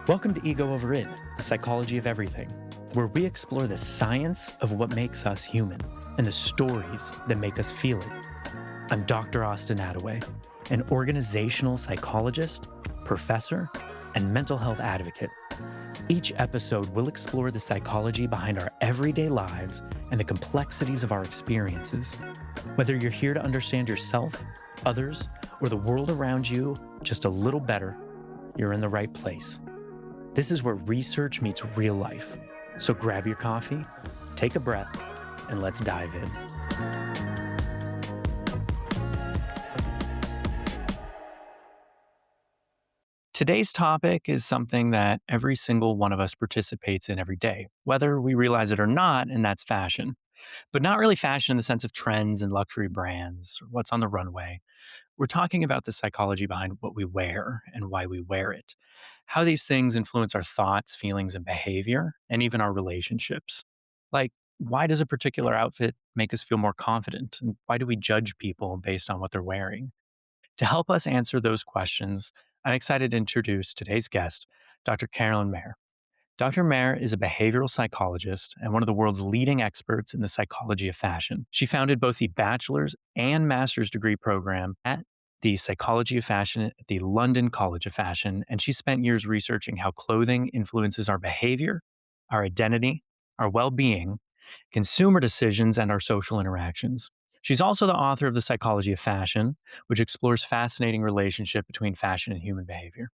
Welcome to Ego Over Id, the psychology of everything, where we explore the science of what makes us human and the stories that make us feel it. I'm Dr. Austin Attaway, an organizational psychologist, professor, and mental health advocate. Each episode will explore the psychology behind our everyday lives and the complexities of our experiences. Whether you're here to understand yourself, others, or the world around you just a little better, you're in the right place. This is where research meets real life. So grab your coffee, take a breath, and let's dive in. Today's topic is something that every single one of us participates in every day, whether we realize it or not, and that's fashion. But not really fashion in the sense of trends and luxury brands or what's on the runway. We're talking about the psychology behind what we wear and why we wear it, how these things influence our thoughts, feelings, and behavior, and even our relationships. Like, why does a particular outfit make us feel more confident? And why do we judge people based on what they're wearing? To help us answer those questions, I'm excited to introduce today's guest, Dr. Carolyn Mair. Dr. Mair is a behavioral psychologist and one of the world's leading experts in the psychology of fashion. She founded both the bachelor's and master's degree program at the Psychology of Fashion at the London College of Fashion, and she spent years researching how clothing influences our behavior, our identity, our well-being, consumer decisions, and our social interactions. She's also the author of The Psychology of Fashion, which explores fascinating relationship between fashion and human behavior.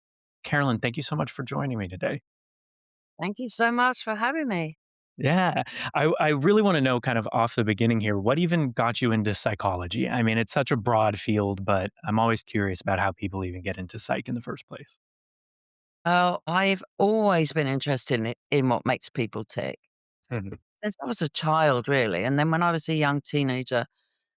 Carolyn, thank you so much for joining me today. Thank you so much for having me. Yeah. I really want to know kind of off the beginning here, what even got you into psychology? I mean, it's such a broad field, but I'm always curious about how people even get into psych in the first place. Oh, I've always been interested in what makes people tick Mhm. since I was a child, really. And then when I was a young teenager,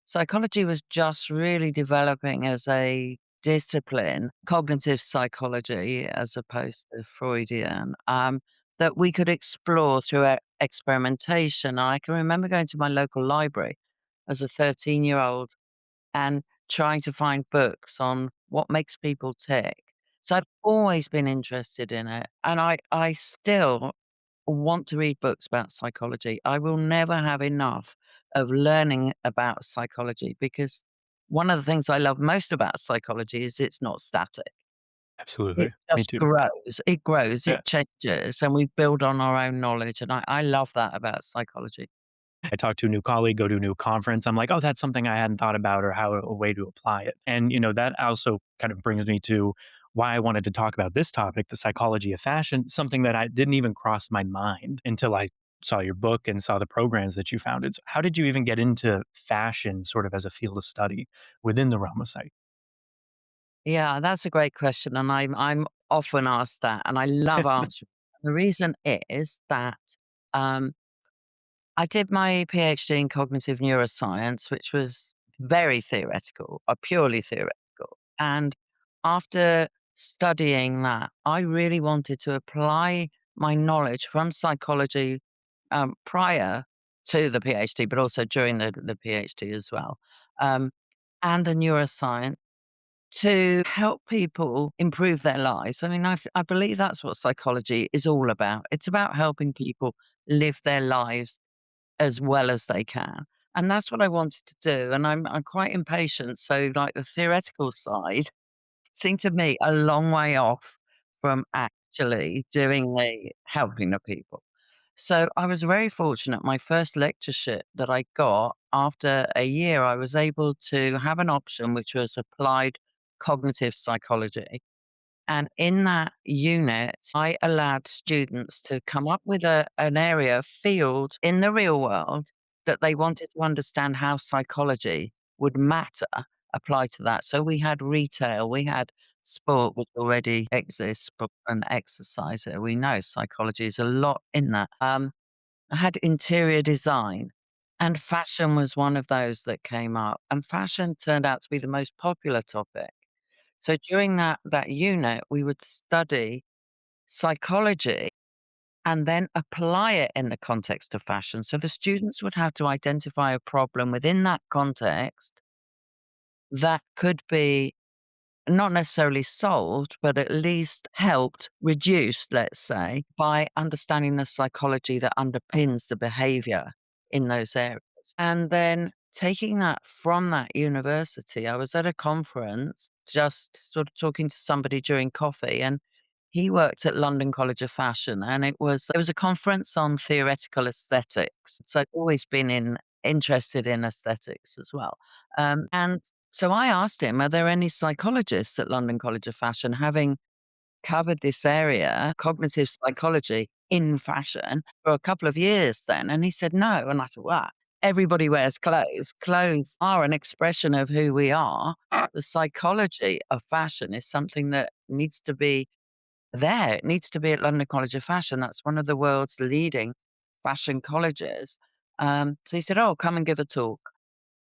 psychology was just really developing as a discipline, cognitive psychology as opposed to Freudian, that we could explore through experimentation. I can remember going to my local library as a 13-year-old and trying to find books on what makes people tick. So I've always been interested in it, and I still want to read books about psychology. I will never have enough of learning about psychology because one of the things I love most about psychology is it's not static. It Absolutely. Me just too. grows, Yeah. it changes, and we build on our own knowledge, and I love that about psychology. I talk to a new colleague, go to a new conference. I'm like, oh, that's something I hadn't thought about or how a way to apply it. And, that also kind of brings me to why I wanted to talk about this topic, the psychology of fashion, something that I didn't even cross my mind until I saw your book and saw the programs that you founded. So how did you even get into fashion sort of as a field of study within the realm of psych? Yeah, that's a great question, and I'm often asked that, and I love answering. The reason is that um, I did my PhD in cognitive neuroscience, which was very theoretical, or purely theoretical. And after studying that, I really wanted to apply my knowledge from psychology prior to the PhD, but also during the PhD as well, um, and the neuroscience to help people improve their lives. I mean, I believe that's what psychology is all about. It's about helping people live their lives as well as they can. And that's what I wanted to do. And I'm quite impatient. So like the theoretical side seemed to me a long way off from actually doing the helping the people. So I was very fortunate. My first lectureship that I got after a year, I was able to have an option which was applied cognitive psychology. And in that unit, I allowed students to come up with an area, a field in the real world that they wanted to understand how psychology would matter apply to that. So we had retail, we had sport, which already exists, but and exercise. We know psychology is a lot in that. I had interior design, and fashion was one of those that came up. And fashion turned out to be the most popular topic. So during that unit, we would study psychology and then apply it in the context of fashion. So the students would have to identify a problem within that context that could be not necessarily solved, but at least helped reduce, let's say, by understanding the psychology that underpins the behavior in those areas. And then taking that from that university, I was at a conference just sort of talking to somebody during coffee, and he worked at London College of Fashion, and it was a conference on theoretical aesthetics. So I've always been interested in aesthetics as well. And so I asked him, are there any psychologists at London College of Fashion having covered this area, cognitive psychology in fashion, for a couple of years then? And he said, no. And I thought, wow, everybody wears clothes. Clothes are an expression of who we are. The psychology of fashion is something that needs to be there. It needs to be at London College of Fashion. That's one of the world's leading fashion colleges. So he said, oh, come and give a talk.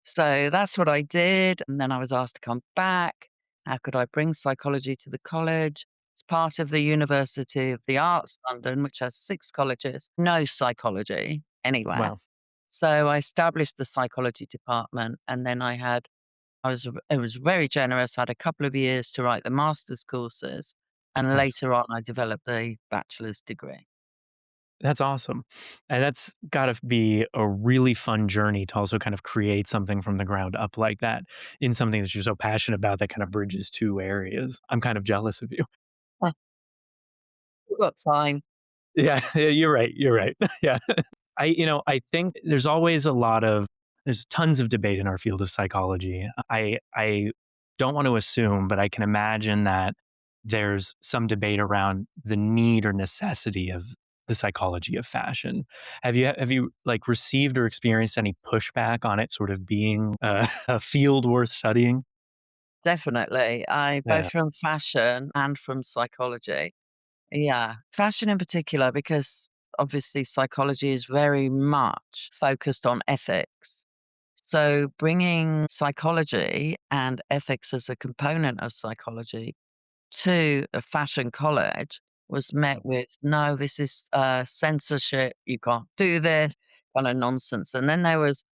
So that's what I did, and then I was asked to come back. How could I bring psychology to the college? It's part of the University of the Arts London, which has 6 colleges, no psychology anywhere. Wow. So I established the psychology department, and then it was very generous. I had a couple of years to write the master's courses, and Nice. later on I developed the bachelor's degree. That's awesome. And that's got to be a really fun journey to also kind of create something from the ground up like that in something that you're so passionate about that kind of bridges two areas. I'm kind of jealous of you. Huh, we've got time. Yeah, yeah, you're right. You're right. Yeah. I think there's tons of debate in our field of psychology. I don't want to assume, but I can imagine that there's some debate around the need or necessity of the psychology of fashion. Have you like received or experienced any pushback on it sort of being a field worth studying? Definitely. I Yeah, both from fashion and from psychology. Yeah, fashion in particular, because obviously psychology is very much focused on ethics. So bringing psychology and ethics as a component of psychology to a fashion college was met with, no, this is censorship. You can't do this kind of nonsense. And then there was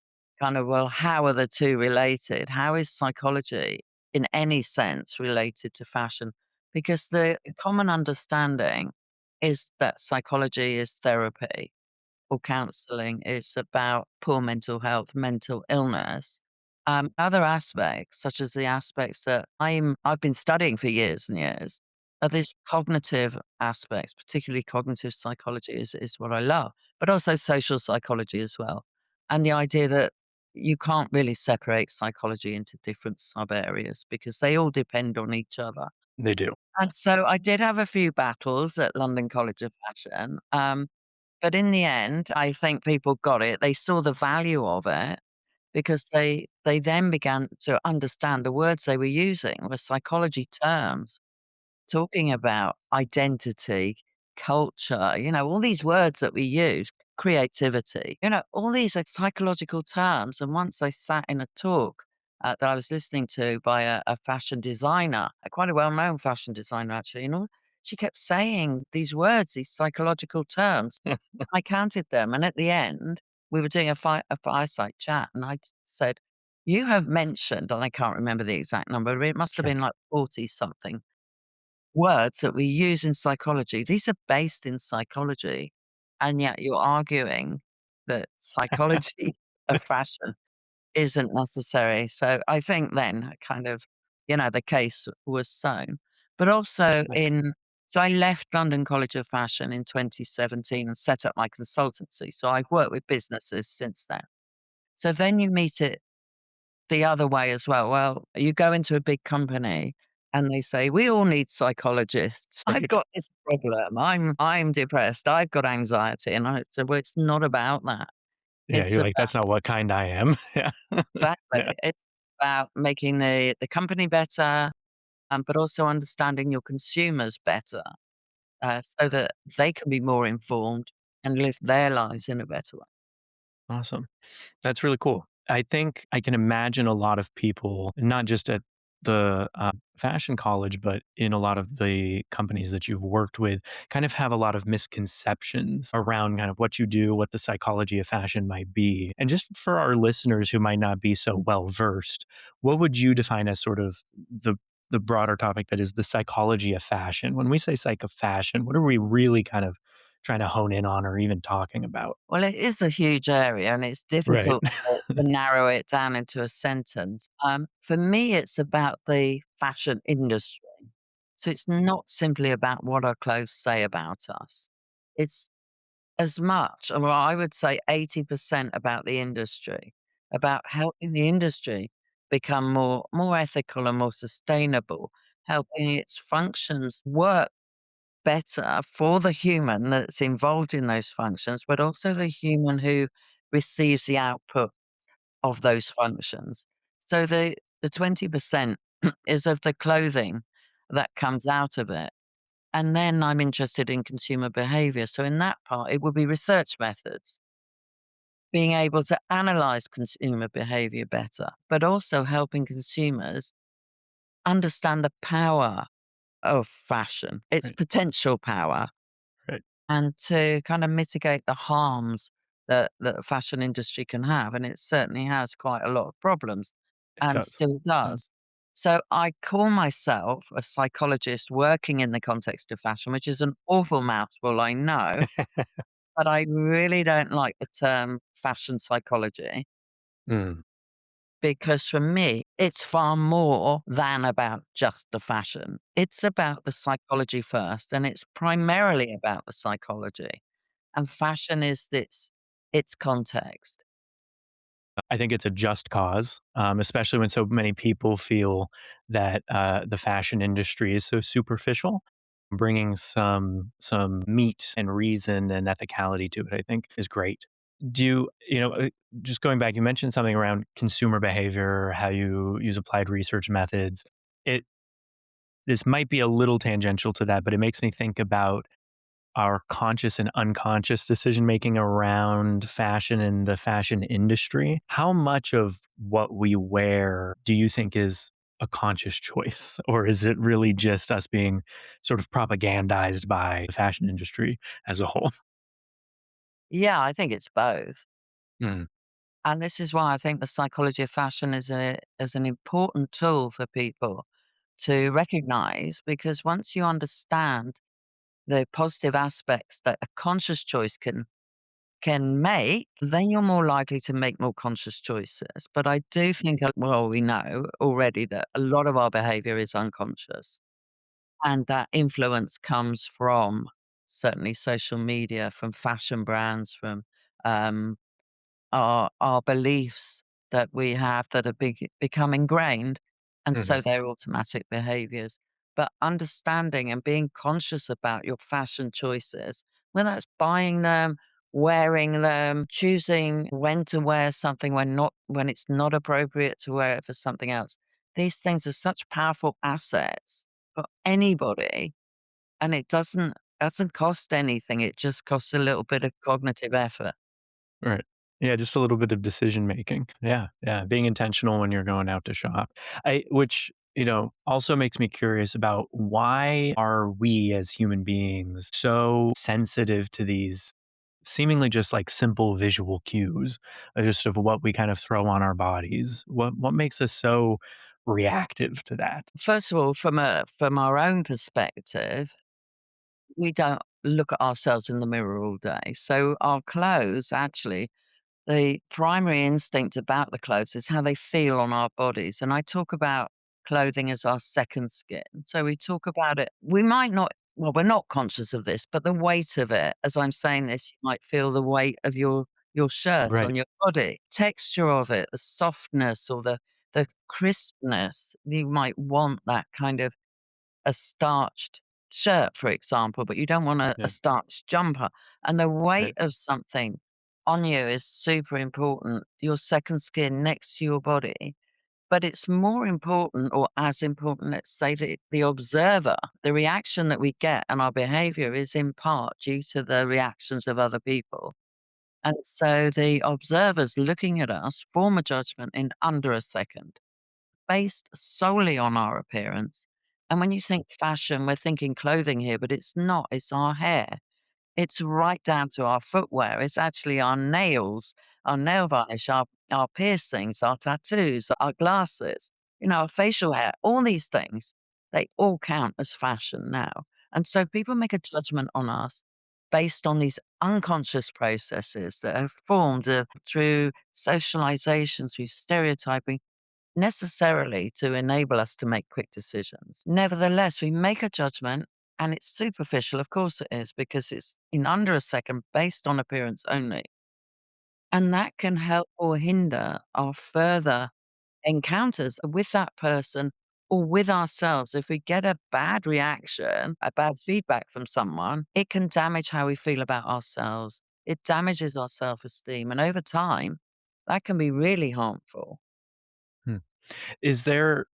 kind of, well, how are the two related? How is psychology in any sense related to fashion? Because the common understanding is that psychology is therapy or counseling is about poor mental health, mental illness. Other aspects, such as the aspects that I've been studying for years and years, are these cognitive aspects, particularly cognitive psychology is what I love, but also social psychology as well. And the idea that you can't really separate psychology into different sub areas because they all depend on each other. they do. And so I did have a few battles at London College of Fashion. But in the end, I think people got it. They saw the value of it because they then began to understand the words they were using were psychology terms, talking about identity, culture, all these words that we use, creativity, all these are psychological terms. And once I sat in a talk that I was listening to by a fashion designer, quite a well known fashion designer, actually, she kept saying these words, these psychological terms. I counted them. And at the end, we were doing a fireside chat. And I said, you have mentioned, and I can't remember the exact number, but it must have Sure. been like 40 something words that we use in psychology. These are based in psychology, and yet you're arguing that psychology of fashion isn't necessary. So I think then kind of, the case was sown. But also Nice. so I left London College of Fashion in 2017 and set up my consultancy. So I've worked with businesses since then. So then you meet it the other way as well. Well, you go into a big company and they say, "We all need psychologists. I've Right. got this problem. I'm depressed. I've got anxiety." And I said, "Well, it's not about that. Yeah, It's you're like, about that's not what kind I am. Yeah. Yeah. exactly. It's about making the company better, but also understanding your consumers better, so that they can be more informed and live their lives in a better way." Awesome. That's really cool. I think I can imagine a lot of people, not just at the fashion college, but in a lot of the companies that you've worked with, kind of have a lot of misconceptions around kind of what you do, what the psychology of fashion might be. And just for our listeners who might not be so well versed, what would you define as sort of the the broader topic that is the psychology of fashion. When we say psych of fashion, what are we really kind of trying to hone in on or even talking about? Well, it is a huge area and it's Right. difficult to narrow it down into a sentence. For me, it's about the fashion industry. So it's not simply about what our clothes say about us. It's as much, or I would say 80% about the industry, about helping the industry become more ethical and more sustainable, helping its functions work better for the human that's involved in those functions, but also the human who receives the output of those functions. So the 20% is of the clothing that comes out of it. And then I'm interested in consumer behavior. So in that part, it would be research methods, being able to analyze consumer behavior better, but also helping consumers understand the power of fashion, its Right. potential power, Right. and to kind of mitigate the harms that the fashion industry can have. And it certainly has quite a lot of problems It and does. still Yeah. does. So I call myself a psychologist working in the context of fashion, which is an awful mouthful, I know, but I really don't like the term fashion psychology Mm, because for me, it's far more than about just the fashion. It's about the psychology first, and it's primarily about the psychology. And fashion is its context. I think it's a just cause, especially when so many people feel that the fashion industry is so superficial. Bringing some meat and reason and ethicality to it, I think, is great. Do you, just going back, you mentioned something around consumer behavior, how you use applied research methods. It This might be a little tangential to that, but it makes me think about our conscious and unconscious decision making around fashion and the fashion industry. How much of what we wear do you think is a conscious choice? Or is it really just us being sort of propagandized by the fashion industry as a whole? Yeah, I think it's both. Mm, And this is why I think the psychology of fashion is an important tool for people to recognize, because once you understand the positive aspects that a conscious choice can make, then you're more likely to make more conscious choices. But I do think, well, we know already that a lot of our behavior is unconscious, and that influence comes from certainly social media, from fashion brands, from um, our beliefs that we have that are become ingrained, and mhm, so they're automatic behaviors. But understanding and being conscious about your fashion choices, whether that's buying them, wearing them, choosing when to wear something when it's not appropriate to wear it for something else. These things are such powerful assets for anybody, and it doesn't cost anything. It just costs a little bit of cognitive effort. right. Yeah, just a little bit of decision making. Yeah, yeah, being intentional when you're going out to shop. Which, also makes me curious about why are we as human beings so sensitive to these seemingly just like simple visual cues, just of what we kind of throw on our bodies? What makes us so reactive to that? First of all, from our own perspective, we don't look at ourselves in the mirror all day. So our clothes actually, the primary instinct about the clothes is how they feel on our bodies. And I talk about clothing as our second skin. So we talk about it. We might not, well, we're not conscious of this, but the weight of it, as I'm saying this, you might feel the weight of your shirt Right. on your body, texture of it, the softness or the crispness. You might want that kind of a starched shirt, for example, but you don't want a Yeah. starched jumper. And the weight Right. of something on you is super important, your second skin next to your body. But it's more important, or as important, let's say, the observer, the reaction that we get and our behavior is in part due to the reactions of other people. And so the observers looking at us form a judgment in under a second based solely on our appearance. And when you think fashion, we're thinking clothing here, but it's not. It's our hair. It's right down to our footwear. It's actually our nails, our nail varnish, our piercings, our tattoos, our glasses, our facial hair, all these things. they all count as fashion now. And so people make a judgment on us based on these unconscious processes that are formed through socialization, through stereotyping, necessarily to enable us to make quick decisions. Nevertheless, we make a judgment and it's superficial. Of course it is, because it's in under a second based on appearance only. And that can help or hinder our further encounters with that person or with ourselves. If we get a bad reaction, a bad feedback from someone, it can damage how we feel about ourselves. It damages our self esteem. And over time, that can be really harmful. Hmm. Is there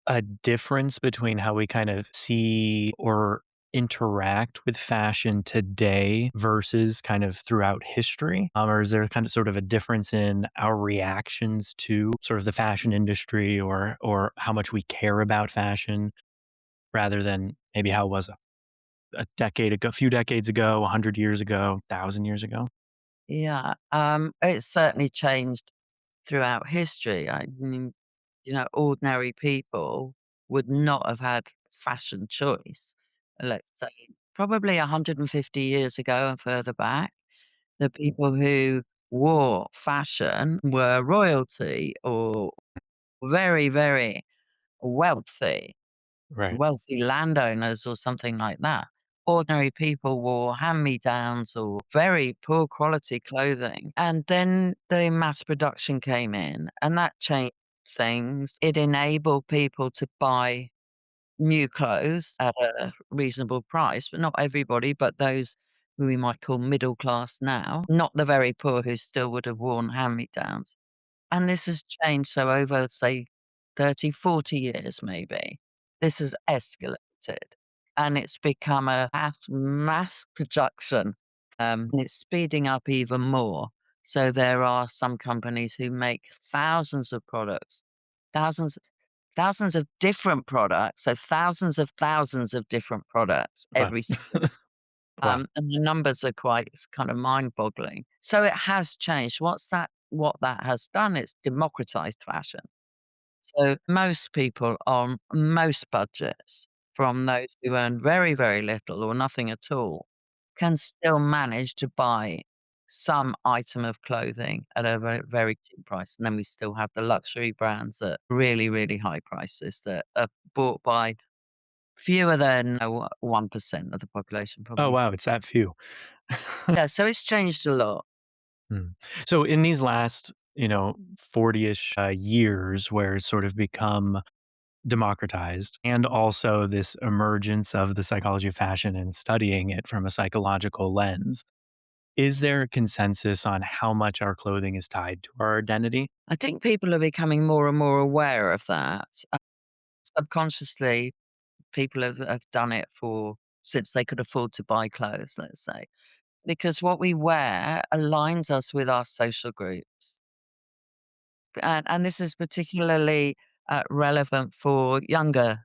a difference between how we kind of see or interact with fashion today versus kind of throughout history? Or is there kind of sort of a difference in our reactions to sort of the fashion industry or how much we care about fashion rather than maybe how it was a decade ago, a few decades ago, 100 years ago, 1,000 years ago? Yeah, it's certainly changed throughout history. I mean, ordinary people would not have had fashion choice. Let's say probably 150 years ago and further back, the people who wore fashion were royalty or very, very wealthy. Right. Wealthy landowners or something like that. Ordinary people wore hand-me-downs or very poor quality clothing. And then the mass production came in, and that changed things. It enabled people to buy new clothes at a reasonable price, but not everybody, but those who we might call middle class now, not the very poor who still would have worn hand-me-downs. And this has changed, so over, say, 30, 40 years maybe, this has escalated, and it's become a mass production, and it's speeding up even more. So there are some companies who make thousands thousands of different products, so thousands of different products Wow. every single Wow. and the numbers are quite it's kind of mind-boggling. So it has changed. What that has done, it's democratized fashion. So most people on most budgets, from those who earn very, very little or nothing at all, can still manage to buy some item of clothing at a very, very cheap price. And then we still have the luxury brands at really, really high prices that are bought by fewer than 1% of the population, Oh, probably. wow, it's that few. Yeah, so it's changed a lot. Mm. So in these last, 40-ish years where it's sort of become democratized and also this emergence of the psychology of fashion and studying it from a psychological lens, is there a consensus on how much our clothing is tied to our identity? I think people are becoming more and more aware of that. Subconsciously, people have done it for since they could afford to buy clothes, let's say, because what we wear aligns us with our social groups. And this is particularly relevant for younger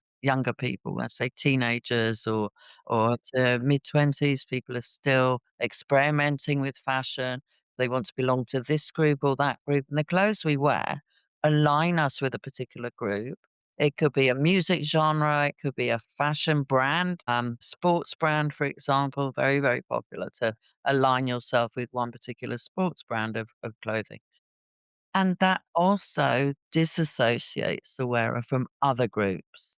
people, let's say teenagers or to mid-20s. People are still experimenting with fashion. They want to belong to this group or that group, and the clothes we wear align us with a particular group. It could be a music genre, it could be a fashion brand, sports brand, for example, very, very popular to align yourself with one particular sports brand of clothing. And that also disassociates the wearer from other groups.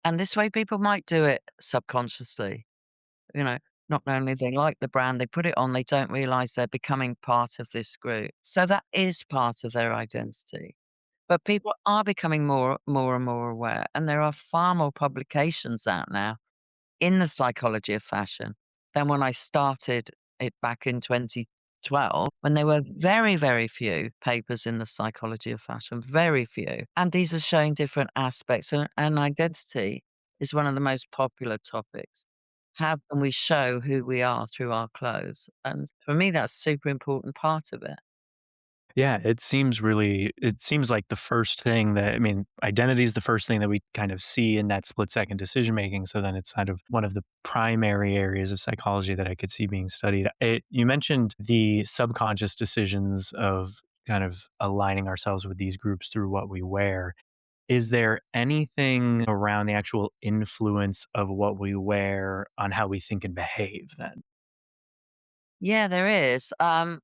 And this way people might do it subconsciously. You know, not only they like the brand, they put it on, they don't realize they're becoming part of this group. So that is part of their identity. But people are becoming more and more aware. And there are far more publications out now in the psychology of fashion than when I started it back in 2012, when there were very, very few papers in the psychology of fashion, very few. And these are showing different aspects, and identity is one of the most popular topics. How can we show who we are through our clothes? And for me, that's a super important part of it. Yeah, it seems like the first thing that, I mean, identity is the first thing that we kind of see in that split second decision making. So then it's kind of one of the primary areas of psychology that I could see being studied. You mentioned the subconscious decisions of kind of aligning ourselves with these groups through what we wear. Is there anything around the actual influence of what we wear on how we think and behave then? Yeah, there is. And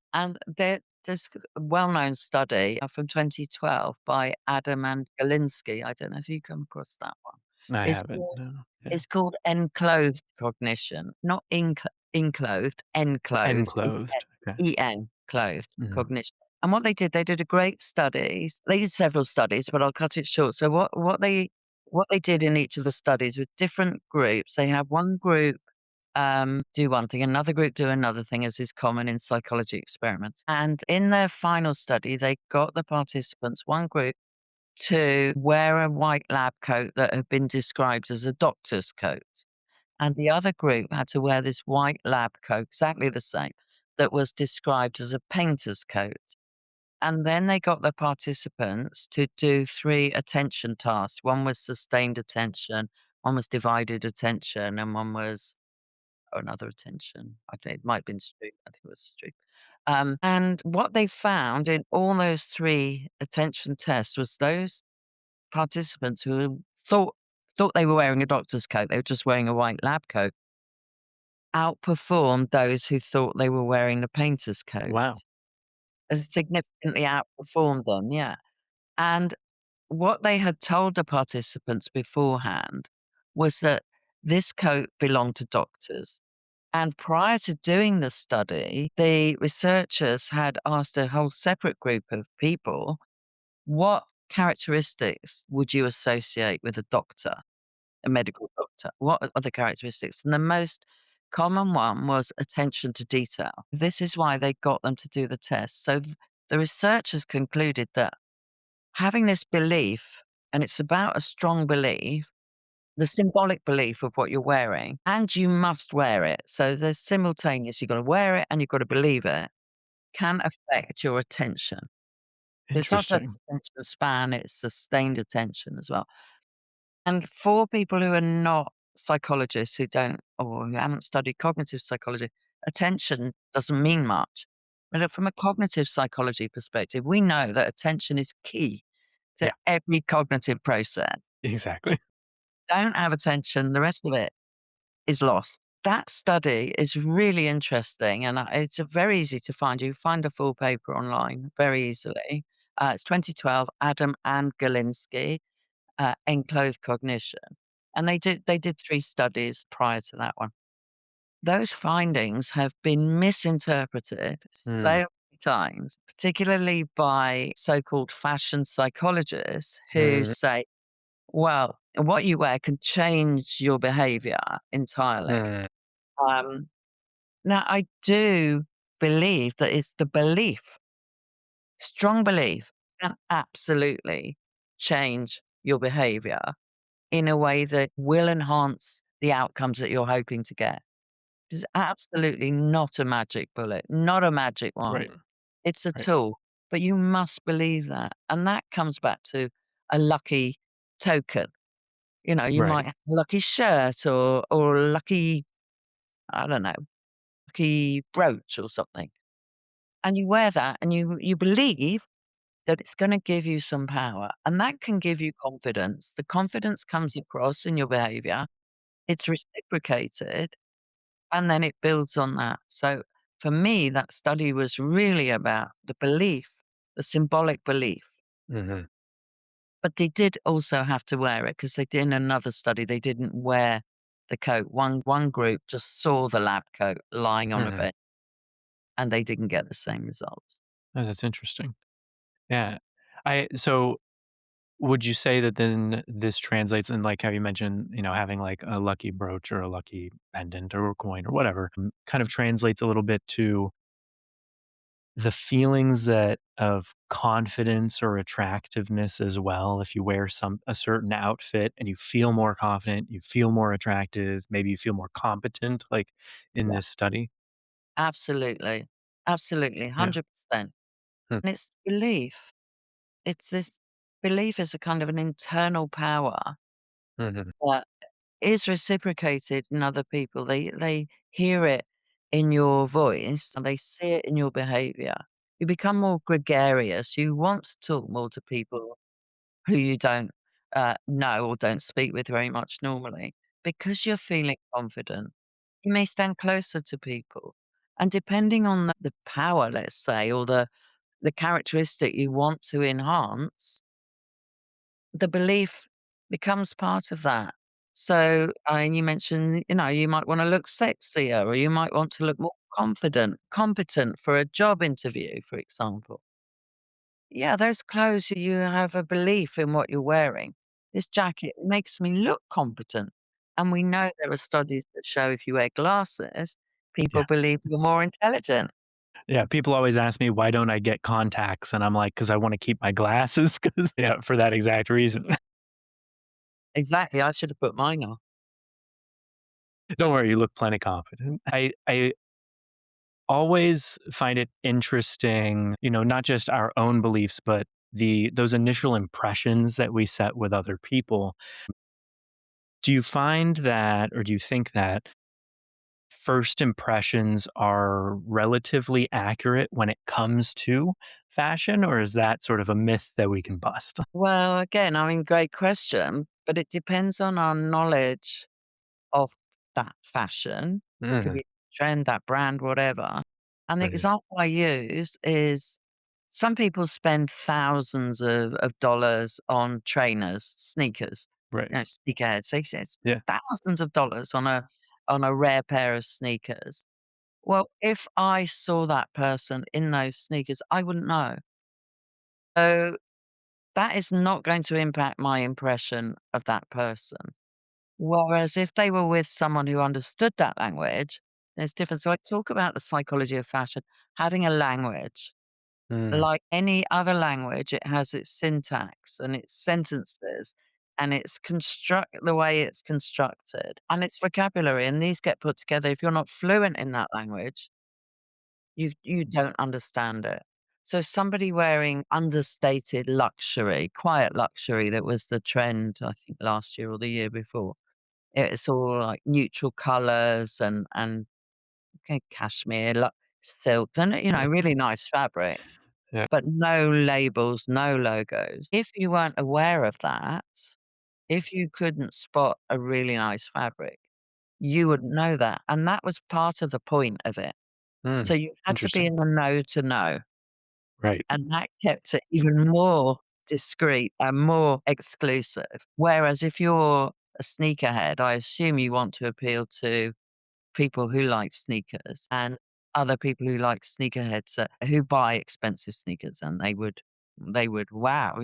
there's a well-known study from 2012 by Adam and Galinsky. I don't know if you come across that one. I It's haven't, called no. Yeah. it's called enclothed cognition, not enclothed, enclothed, Enclothed. Okay. clothed Mhm. cognition. And what they did a great studies. They did several studies, but I'll cut it short. So what they did in each of the studies with different groups, they have one group do one thing, another group do another thing, as is common in psychology experiments. And in their final study, they got the participants, one group, to wear a white lab coat that had been described as a doctor's coat. And the other group had to wear this white lab coat, exactly the same, that was described as a painter's coat. And then they got the participants to do three attention tasks. One was sustained attention, one was divided attention, and one was another attention. I think it might have been Stroop. I think it was Stroop. And what they found in all those three attention tests was those participants who thought they were wearing a doctor's coat, they were just wearing a white lab coat, outperformed those who thought they were wearing a painter's coat. Wow. Has significantly outperformed them, yeah. And what they had told the participants beforehand was that this coat belonged to doctors. And prior to doing the study, the researchers had asked a whole separate group of people, what characteristics would you associate with a doctor, a medical doctor? What are the characteristics? And the most common one was attention to detail. This is why they got them to do the test. So the researchers concluded that having this belief, and it's about a strong belief, the symbolic belief of what you're wearing, and you must wear it. So there's simultaneous, you've got to wear it and you've got to believe it, can affect your attention. It's not just Interesting. attention span, it's sustained attention as well. And for people who are not psychologists, who don't or who haven't studied cognitive psychology, attention doesn't mean much. But from a cognitive psychology perspective, we know that attention is key to Yeah, every cognitive process. exactly. Don't have attention, the rest of it is lost. That study is really interesting, and it's very easy to find. You find a full paper online very easily. It's 2012, Adam and Galinsky, Enclosed Cognition, and they did three studies prior to that one. Those findings have been misinterpreted so Mm, many times, particularly by so-called fashion psychologists who mm, say, well, what you wear can change your behavior entirely. mm, Um, Now, I do believe that it's the belief, strong belief can absolutely change your behavior in a way that will enhance the outcomes that you're hoping to get. It's absolutely not a magic bullet, not a magic right, wand. It's a right. tool, but you must believe that. And that comes back to a lucky token. You Right. might have a lucky shirt or a lucky, I don't know, lucky brooch or something. And you wear that and you believe that it's gonna give you some power, and that can give you confidence. The confidence comes across in your behavior, it's reciprocated, and then it builds on that. So, for me, that study was really about the belief, the symbolic belief. Mhm. But they did also have to wear it because they did in another study, they didn't wear the coat. One group just saw the lab coat lying on a Mhm. bed, and they didn't get the same results. Oh, that's interesting. Yeah. So would you say that then this translates in, like, how you mentioned, having, like, a lucky brooch or a lucky pendant or a coin or whatever, kind of translates a little bit to the feelings that of confidence or attractiveness as well? If you wear a certain outfit and you feel more confident, you feel more attractive, maybe you feel more competent, like in Yeah, this study? absolutely. Absolutely, Yeah. 100%. Hmm. And it's belief. It's this belief is a kind of an internal power Mhm. that is reciprocated in other people. They hear it in your voice and they see it in your behavior. You become more gregarious. You want to talk more to people who you don't. know or don't speak with very much normally, because you're feeling confident, you may stand closer to people. And depending on the power, let's say, or the characteristic you want to enhance, the belief becomes part of that. So, and you mentioned, you might want to look sexier or you might want to look more confident, competent for a job interview, for example. Yeah, those clothes, you have a belief in what you're wearing. This jacket makes me look competent. And we know there are studies that show if you wear glasses, Yeah. people believe you're more intelligent. Yeah, people always ask me, "Why don't I get contacts?" And I'm like, "'Cause I wanna keep my glasses." 'Cause yeah, for that exact reason. Exactly. I should have put mine on. Don't worry, you look plenty confident. I always find it interesting, not just our own beliefs, but those initial impressions that we set with other people. Do you find that or do you think that first impressions are relatively accurate when it comes to fashion, or is that sort of a myth that we can bust? Well, again, I mean, great question, but it depends on our knowledge of that fashion. It could Mhm, be trend, that brand, whatever. And the right, example I use is some people spend thousands of dollars on trainers, sneakers, right. sneakerheads. They spend Yeah. thousands of dollars on a rare pair of sneakers. Well, if I saw that person in those sneakers, I wouldn't know. So that is not going to impact my impression of that person. Whereas if they were with someone who understood that language, it's different. So I talk about the psychology of fashion, having a language. Mm, Like any other language, it has its syntax and its sentences and its the way it's constructed and its vocabulary. And these get put together. If you're not fluent in that language, you don't understand it. So somebody wearing understated luxury, quiet luxury that was the trend, I think last year or the year before. It's all like neutral colors and cashmere, silk, and, really nice fabrics, yeah. but no labels, no logos. If you weren't aware of that, if you couldn't spot a really nice fabric, you wouldn't know that, and that was part of the point of it. Mm, So you had to be interesting. in the know to know, Right. and that kept it even more discreet and more exclusive. Whereas if you're a sneakerhead, I assume you want to appeal to people who like sneakers and other people who like sneakerheads, who buy expensive sneakers, and they would wow,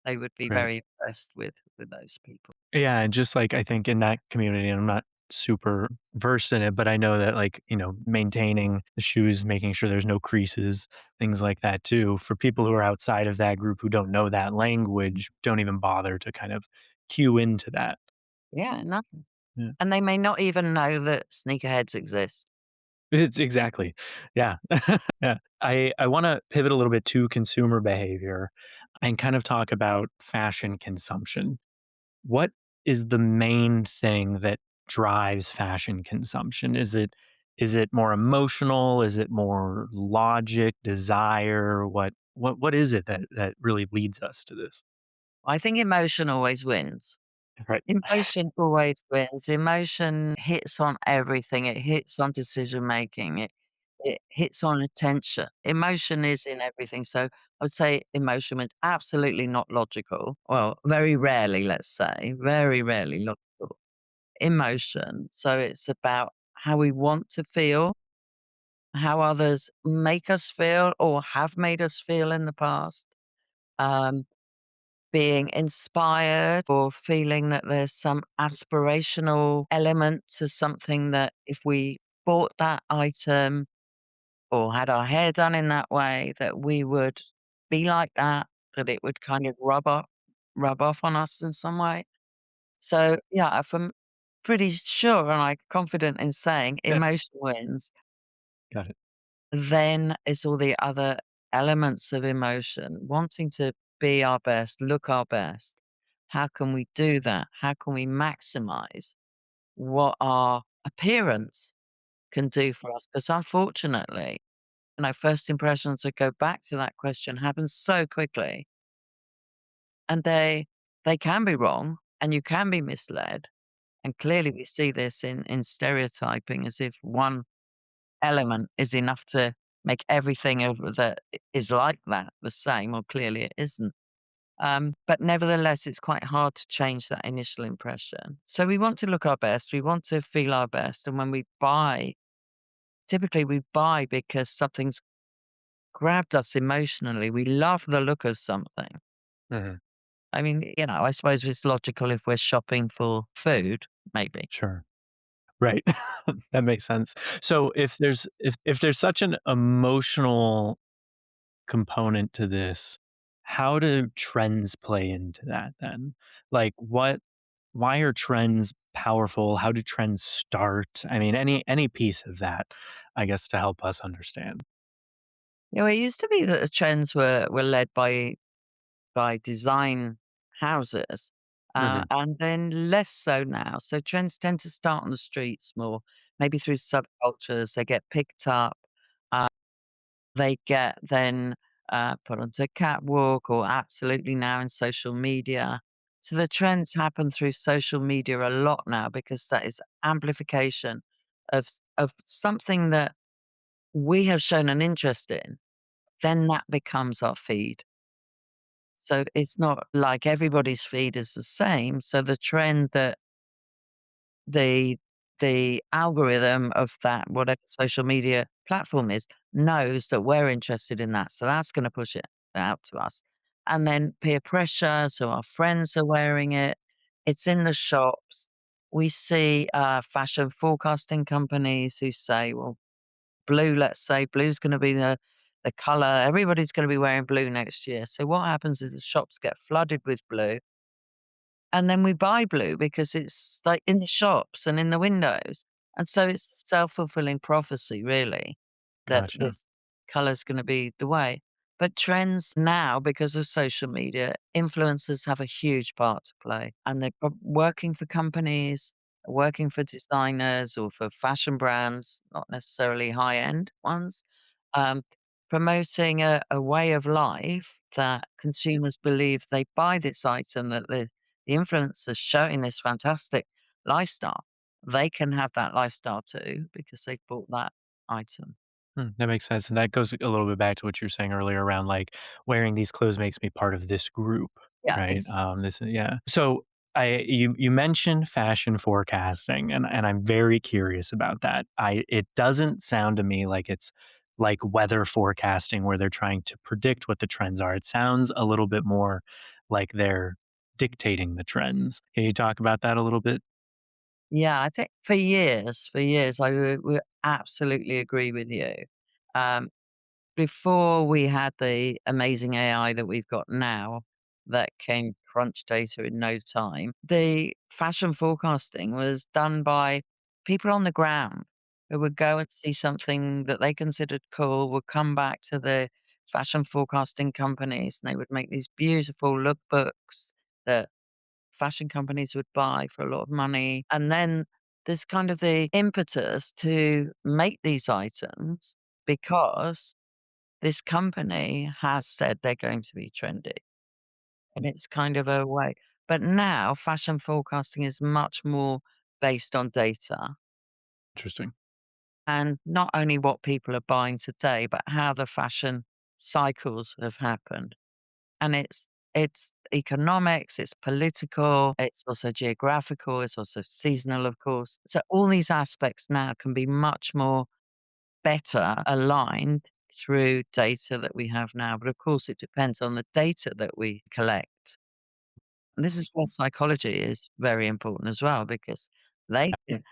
they would be Right. very impressed with those people. Yeah, and just like I think in that community, and I'm not super versed in it, but I know that like, maintaining the shoes, making sure there's no creases, things like that too. For people who are outside of that group who don't know that language, don't even bother to kind of cue into that. Yeah, nothing. Yeah. And they may not even know that sneakerheads exist. It's exactly. Yeah. Yeah. I wanna pivot a little bit to consumer behavior and kind of talk about fashion consumption. What is the main thing that drives fashion consumption? Is it more emotional? Is it more logic, desire? What is it that really leads us to this? I think emotion always wins. Right. Emotion always wins. Emotion hits on everything. It hits on decision making. It hits on attention. Emotion is in everything. So I would say emotion is absolutely not logical. Well, very rarely, let's say, very rarely logical. Emotion. So it's about how we want to feel, how others make us feel or have made us feel in the past. Um, Being inspired or feeling that there's some aspirational element to something that if we bought that item or had our hair done in that way, that we would be like that, that it would kind of rub off on us in some way. So yeah, if I'm pretty sure and I'm confident in saying Yeah. emotion wins, Got it. then it's all the other elements of emotion, wanting to be our best, look our best. How can we do that? How can we maximize what our appearance can do for us? Because unfortunately, first impressions that go back to that question happen so quickly and they they can be wrong and you can be misled. And clearly we see this in stereotyping as if one element is enough to make everything that is like that the same, or clearly it isn't. But nevertheless, it's quite hard to change that initial impression. So we want to look our best, we want to feel our best. And when we buy, typically we buy because something's grabbed us emotionally. We love the look of something. Hmm. I mean, I suppose it's logical if we're shopping for food, maybe. Sure. Right. That makes sense. So if there's such an emotional component to this, how do trends play into that then? Like why are trends powerful? How do trends start? I mean, any piece of that, I guess, to help us understand. It used to be that the trends were led by design houses, Hmm. and then less so now. So trends tend to start on the streets more, maybe through subcultures. They get picked up. Uh, they get then put onto catwalk or absolutely now in social media. So the trends happen through social media a lot now because that is amplification of something that we have shown an interest in. Then that becomes our feed. So it's not like everybody's feed is the same. So the trend that the the algorithm of that whatever social media platform is knows that we're interested in that. So that's going to push it out to us. And then peer pressure. So our friends are wearing it. It's in the shops. We see fashion forecasting companies who say, well, blue, let's say blue's gonna be the color. Everybody's gonna be wearing blue next year. So what happens is the shops get flooded with blue, and then we buy blue because it's, like, in the shops and in the windows. And so it's a self-fulfilling prophecy, really, that Gotcha. this color's gonna be the way. But trends now, because of social media, influencers have a huge part to play, and they're working for companies, working for designers or for fashion brands, not necessarily high-end ones, um, promoting a way of life that consumers believe they buy this item, that the influencers showing this fantastic lifestyle, they can have that lifestyle too because they bought that item. That makes sense, and that goes a little bit back to what you were saying earlier around, like, wearing these clothes makes me part of this group, Yeah, right? This yeah. So, you mentioned fashion forecasting, and I'm very curious about that. It doesn't sound to me like it's like weather forecasting where they're trying to predict what the trends are. It sounds a little bit more like they're dictating the trends. Can you talk about that a little bit? yeah. I think for years, I would absolutely agree with you. Um, Before we had the amazing AI that we've got now that can crunch data in no time, the fashion forecasting was done by people on the ground who would go and see something that they considered cool, would come back to the fashion forecasting companies, and they would make these beautiful lookbooks that fashion companies would buy for a lot of money. And then there's kind of the impetus to make these items because this company has said they're going to be trendy, and it's kind of a way. But now fashion forecasting is much more based on data, Interesting. and not only what people are buying today, but how the fashion cycles have happened. And it's economics, it's political, it's also geographical, it's also seasonal, of course. So all these aspects now can be much more better aligned through data that we have now. But of course, it depends on the data that we collect. And this is where psychology is very important as well, because they can,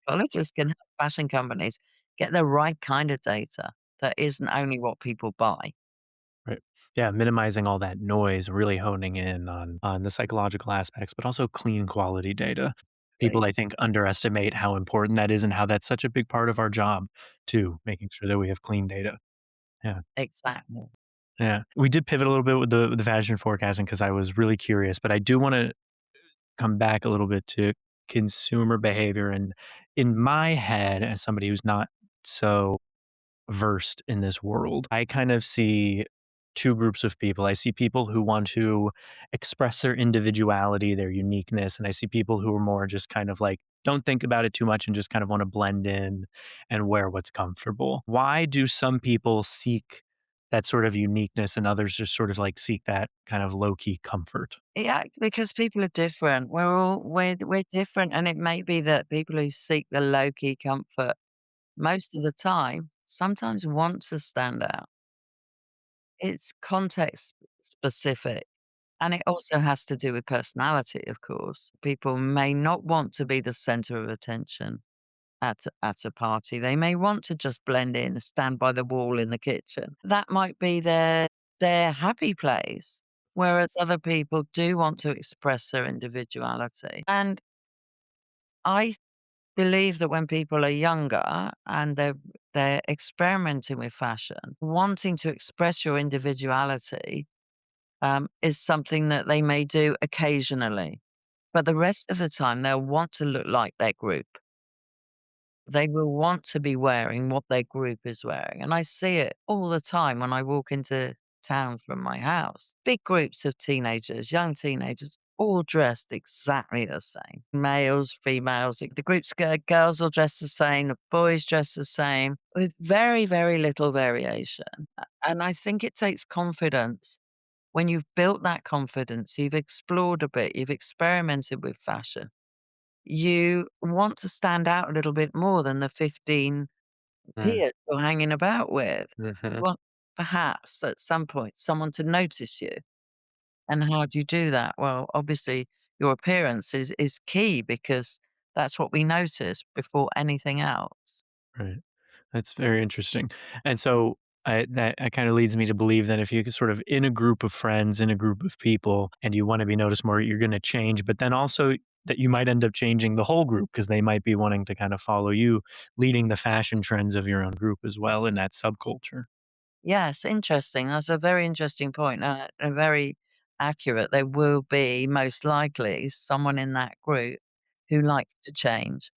psychologists can help fashion companies get the right kind of data that isn't only what people buy. Right. Yeah, minimizing all that noise, really honing in on the psychological aspects, but also clean quality data. People, Right. I think, underestimate how important that is and how that's such a big part of our job too, making sure that we have clean data. Yeah. Exactly. Yeah. We did pivot a little bit with the fashion forecasting because I was really curious, but I do wanna come back a little bit to consumer behavior. And in my head, as somebody who's not so versed in this world, I kind of see two groups of people. I see people who want to express their individuality, their uniqueness, and I see people who are more just kind of like don't think about it too much and just kind of want to blend in and wear what's comfortable. Why do some people seek that sort of uniqueness and others just sort of like seek that kind of low key comfort? Yeah, because people are different. We're different, and it may be that people who seek the low key comfort most of the time sometimes want to stand out. It's context specific. And it also has to do with personality, of course. People may not want to be the center of attention at a party. They may want to just blend in, stand by the wall in the kitchen. That might be their happy place, whereas other people do want to express their individuality. And I believe that when people are younger and they're experimenting with fashion, wanting to express your individuality is something that they may do occasionally. But the rest of the time, they'll want to look like their group. They will want to be wearing what their group is wearing. And I see it all the time when I walk into town from my house. Big groups of teenagers, young teenagers, all dressed exactly the same. Males, females, the groups, girls will dress the same, the boys dress the same, with very, very little variation. And I think it takes confidence. When you've built that confidence, you've explored a bit, you've experimented with fashion, you want to stand out a little bit more than the 15 Mm, peers you're hanging about with. You mhm. want perhaps at some point someone to notice you. And how do you do that? Well, obviously your appearance is key because that's what we notice before anything else. Right. That's very interesting. And so that kind of leads me to believe that if you sort of in a group of friends, in a group of people, and you want to be noticed more, you're going to change. But then also that you might end up changing the whole group because they might be wanting to kind of follow you, leading the fashion trends of your own group as well in that subculture. Yes, interesting. That's a very interesting point, and very accurate. There will be most likely someone in that group who likes to change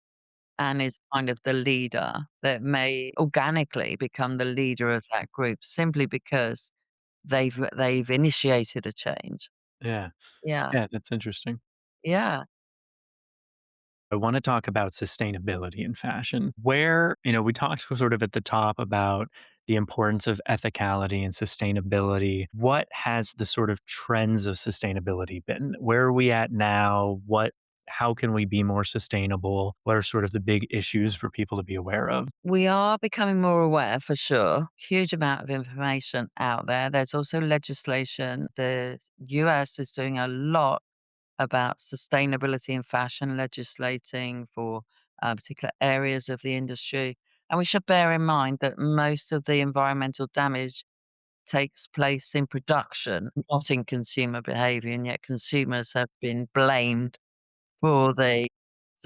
and is kind of the leader that may organically become the leader of that group simply because they've initiated a change. Yeah. Yeah. Yeah. That's interesting. Yeah. I want to talk about sustainability in fashion. Where, we talked sort of at the top about the importance of ethicality and sustainability. What has the sort of trends of sustainability been? Where are we at now? How can we be more sustainable? What are sort of the big issues for people to be aware of? We are becoming more aware for sure. Huge amount of information out there. There's also legislation. The US is doing a lot about sustainability in fashion, legislating for particular areas of the industry. And we should bear in mind that most of the environmental damage takes place in production, not in consumer behavior. And yet consumers have been blamed for the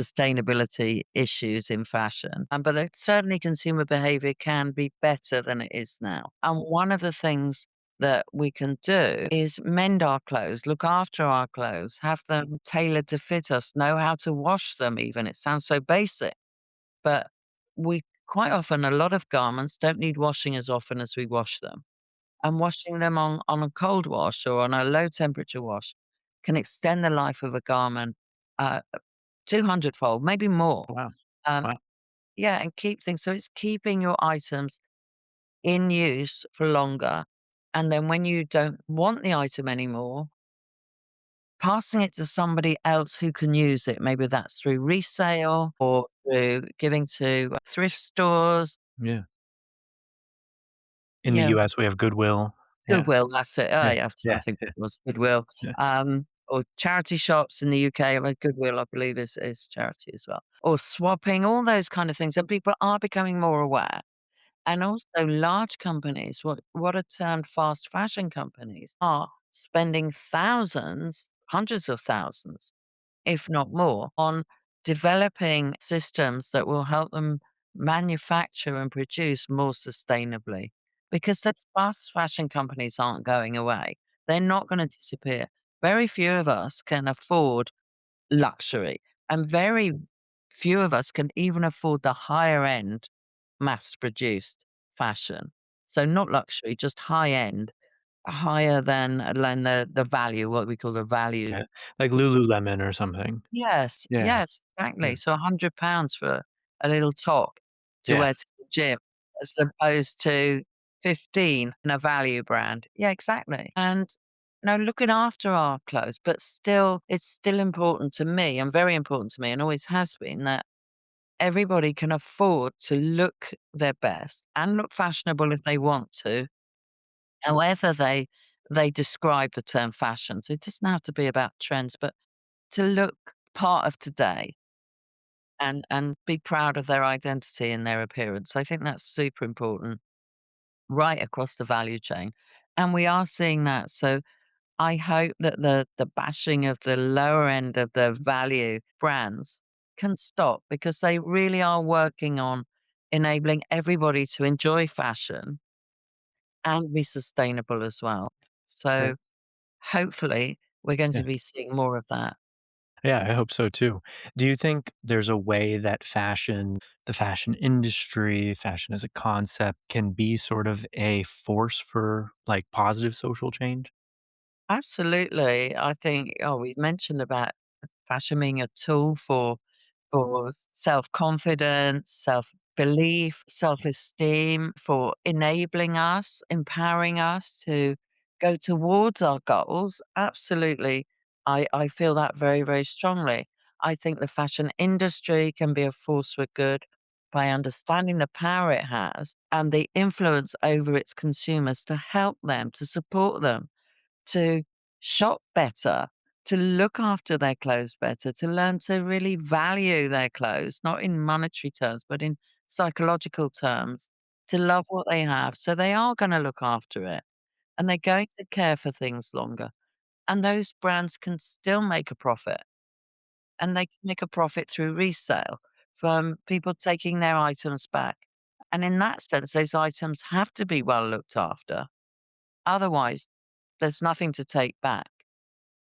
sustainability issues in fashion. But certainly consumer behavior can be better than it is now. And one of the things that we can do is mend our clothes, look after our clothes, have them tailored to fit us, know how to wash them even. It sounds so basic, but we quite often, a lot of garments don't need washing as often as we wash them. And washing them on a cold wash or on a low temperature wash can extend the life of a garment uh, 200-fold, maybe more. Wow. Um, Wow. yeah, and keep things so it's keeping your items in use for longer, and then when you don't want the item anymore, passing it to somebody else who can use it. Maybe that's through resale or through giving to thrift stores. Yeah. In the Yeah, US, we have Goodwill. Yeah. Goodwill, that's it. Oh, Yeah. yeah, I Yeah. think Yeah. it was Goodwill. Yeah. Or charity shops in the UK. Well, Goodwill, I believe, is charity as well. Or swapping, all those kind of things. And people are becoming more aware. And also large companies, what are termed fast fashion companies, are spending thousands, hundreds of thousands, if not more, on developing systems that will help them manufacture and produce more sustainably. Because those fast fashion companies aren't going away. They're not going to disappear. Very few of us can afford luxury, and very few of us can even afford the higher end mass produced fashion. So not luxury, just high end. higher than the value, what we call the value. Yeah, like Lululemon or something. Yes, Yeah, yes, yeah, exactly. So £100 for a little top to yeah, wear to the gym as opposed to 15 in a value brand. Yeah, exactly. And, looking after our clothes, but still, it's still important to me and very important to me and always has been that everybody can afford to look their best and look fashionable if they want to, however they describe the term fashion. So it doesn't have to be about trends, but to look part of today and be proud of their identity and their appearance. I think that's super important right across the value chain. And we are seeing that. So I hope that the bashing of the lower end of the value brands can stop because they really are working on enabling everybody to enjoy fashion and be sustainable as well. great. So hopefully we're going Yeah. to be seeing more of that. Yeah, I hope so too. Do you think there's a way that fashion, the fashion industry, fashion as a concept can be sort of a force for like positive social change? Absolutely. I think, we've mentioned about fashion being a tool for self-confidence, self-belief, self-esteem, for enabling us, empowering us to go towards our goals. Absolutely. I feel that very, very strongly. I think the fashion industry can be a force for good by understanding the power it has and the influence over its consumers to help them, to support them to shop better, to look after their clothes better, to learn to really value their clothes, not in monetary terms, but in psychological terms, to love what they have. So they are going to look after it and they're going to care for things longer. And those brands can still make a profit and they can make a profit through resale from people taking their items back. And in that sense, those items have to be well looked after. Otherwise, there's nothing to take back.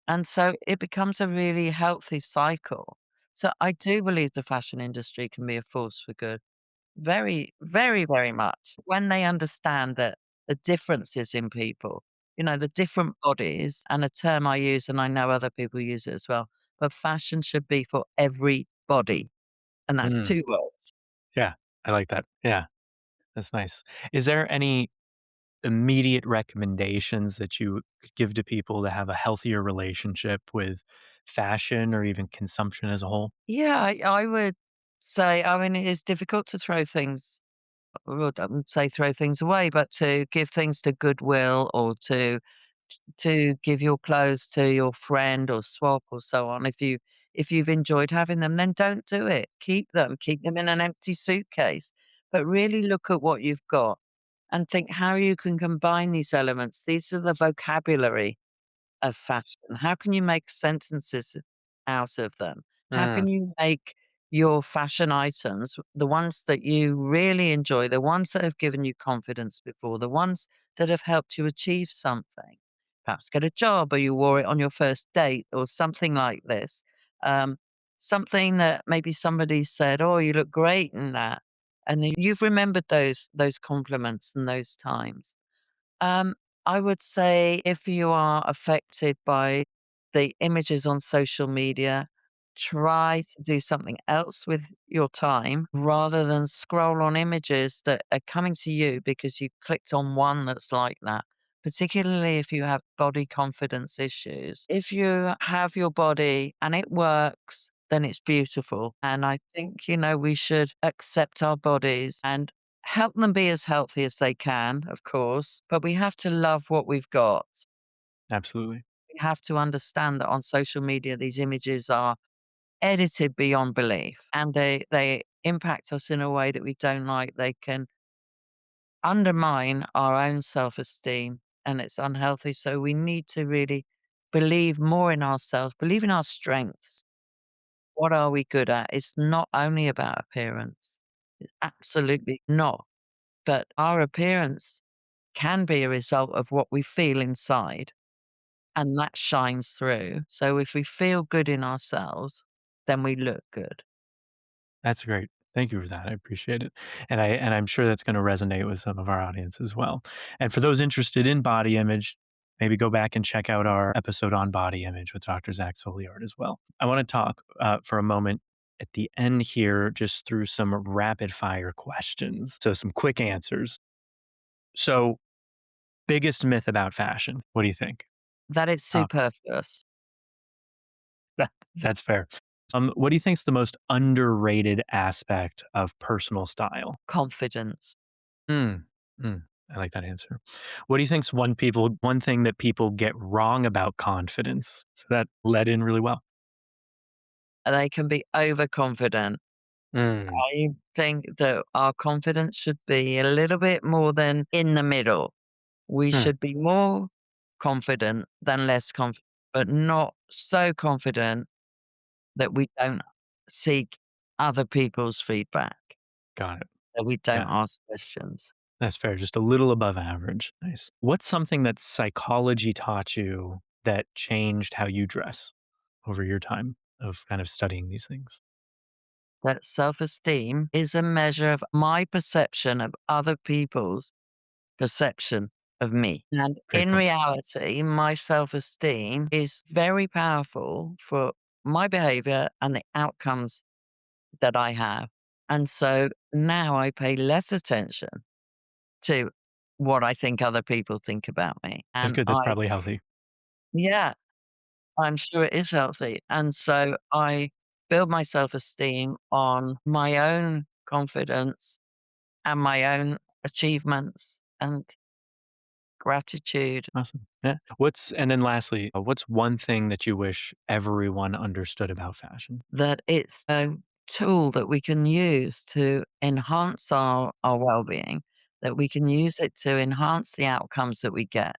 And so it becomes a really healthy cycle. So I do believe the fashion industry can be a force for good. Very, very, very much. When they understand that the differences in people, the different bodies, and a term I use, and I know other people use it as well, but fashion should be for everybody. And that's Mm, two words. yeah, I like that. Yeah, that's nice. Is there any immediate recommendations that you could give to people to have a healthier relationship with fashion or even consumption as a whole? Yeah, I would say, I mean, it is difficult to throw things well, I wouldn't say throw things away, but to give things to Goodwill or to give your clothes to your friend or swap or so on. If you've enjoyed having them, then don't do it. Keep them in an empty suitcase. But really look at what you've got and think how you can combine these elements. These are the vocabulary of fashion? How can you make sentences out of them? How Mm, can you make your fashion items, the ones that you really enjoy, the ones that have given you confidence before, the ones that have helped you achieve something, perhaps get a job or you wore it on your first date or something like this. Um, Something that maybe somebody said, "Oh, you look great in that," and then you've remembered those compliments and those times. Um, I would say if you are affected by the images on social media, try to do something else with your time rather than scroll on images that are coming to you because you clicked on one that's like that. Particularly if you have body confidence issues. If you have your body and it works, then it's beautiful. And I think, we should accept our bodies and help them be as healthy as they can, of course, but we have to love what we've got. absolutely. We have to understand that on social media, these images are edited beyond belief and they impact us in a way that we don't like. They can undermine our own self esteem and it's unhealthy. So we need to really believe more in ourselves, believe in our strengths. What are we good at? It's not only about appearance, it's absolutely not. But our appearance can be a result of what we feel inside, and that shines through. So if we feel good in ourselves, then we look good. That's great. Thank you for that. I appreciate it. And I'm sure that's going to resonate with some of our audience as well. And for those interested in body image, maybe go back and check out our episode on body image with Dr. Zach Soliard as well. I want to talk for a moment at the end here, just through some rapid fire questions. So, some quick answers. So, biggest myth about fashion. What do you think? That it's Top. superfluous. That's fair. What do you think is the most underrated aspect of personal style? Confidence. Mm, I like that answer. What do you think's one thing that people get wrong about confidence? So that led in really well. They can be overconfident. Mm, I think that our confidence should be a little bit more than in the middle. We hmm, should be more confident than less confident, but not so confident that we don't seek other people's feedback, got it. that we don't Yeah, ask questions. that's fair. Just a little above average. Nice. What's something that psychology taught you that changed how you dress over your time of kind of studying these things? That self esteem is a measure of my perception of other people's perception of me. And Great in point. reality, my self esteem is very powerful for my behavior and the outcomes that I have. And so now I pay less attention to what I think other people think about me. That's And good. That's probably healthy. yeah, I'm sure it is healthy. And so I build my self esteem on my own confidence and my own achievements and gratitude. Awesome. Yeah. And then lastly, what's one thing that you wish everyone understood about fashion? That it's a tool that we can use to enhance our well-being, that we can use it to enhance the outcomes that we get.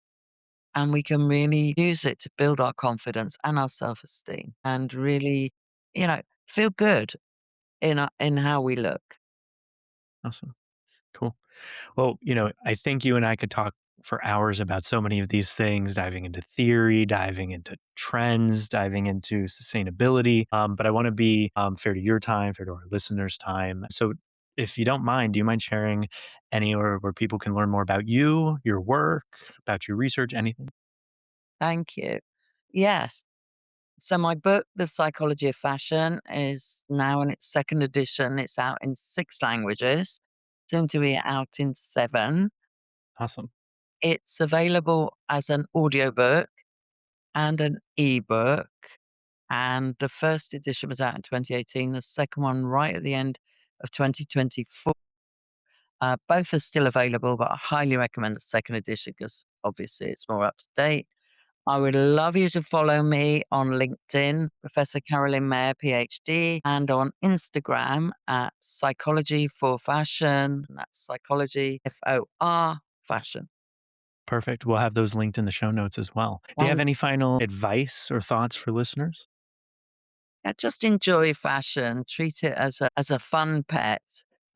And we can really use it to build our confidence and our self-esteem and really, feel good in how we look. Awesome. Cool. Well, I think you and I could talk for hours about so many of these things, diving into theory, diving into trends, diving into sustainability. But I want to be fair to your time, fair to our listeners' time. So, if you don't mind, do you mind sharing anywhere where people can learn more about you, your work, about your research, anything? Thank you. Yes. So my book, The Psychology of Fashion, is now in its second edition. It's out in 6 languages, soon to be out in 7. Awesome. It's available as an audiobook and an ebook, and the first edition was out in 2018, the second one right at the end of 2024. Both are still available, but I highly recommend the second edition because obviously it's more up to date. I would love you to follow me on LinkedIn, Professor Carolyn Mair, PhD, and on Instagram at Psychology for Fashion. That's Psychology, FOR, Fashion. Perfect. We'll have those linked in the show notes as well. Do you have any final advice or thoughts for listeners? Yeah, just enjoy fashion. Treat it as a fun pet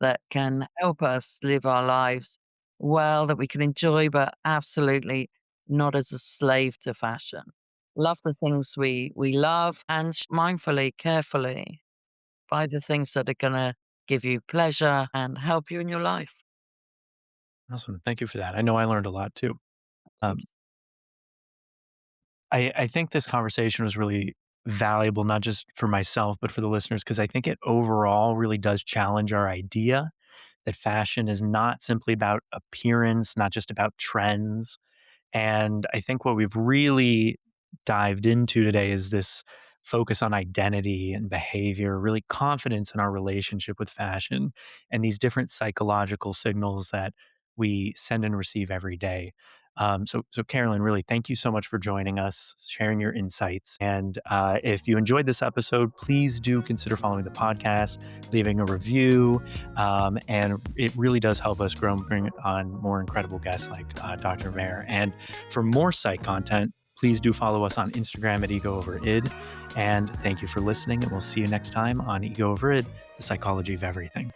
that can help us live our lives well, that we can enjoy, but absolutely not as a slave to fashion. Love the things we love and mindfully, carefully buy the things that are going to give you pleasure and help you in your life. Awesome. Thank you for that. I know I learned a lot too. Um, Thanks. I think this conversation was really valuable, not just for myself, but for the listeners, because I think it overall really does challenge our idea that fashion is not simply about appearance, not just about trends. And I think what we've really dived into today is this focus on identity and behavior, really confidence in our relationship with fashion, and these different psychological signals that we send and receive every day. So Carolyn, really, thank you so much for joining us, sharing your insights. And if you enjoyed this episode, please do consider following the podcast, leaving a review, and it really does help us grow and bring on more incredible guests like Dr. Mair. And for more site content, please do follow us on Instagram at Ego Over Id. And thank you for listening, and we'll see you next time on Ego Over Id, the psychology of everything.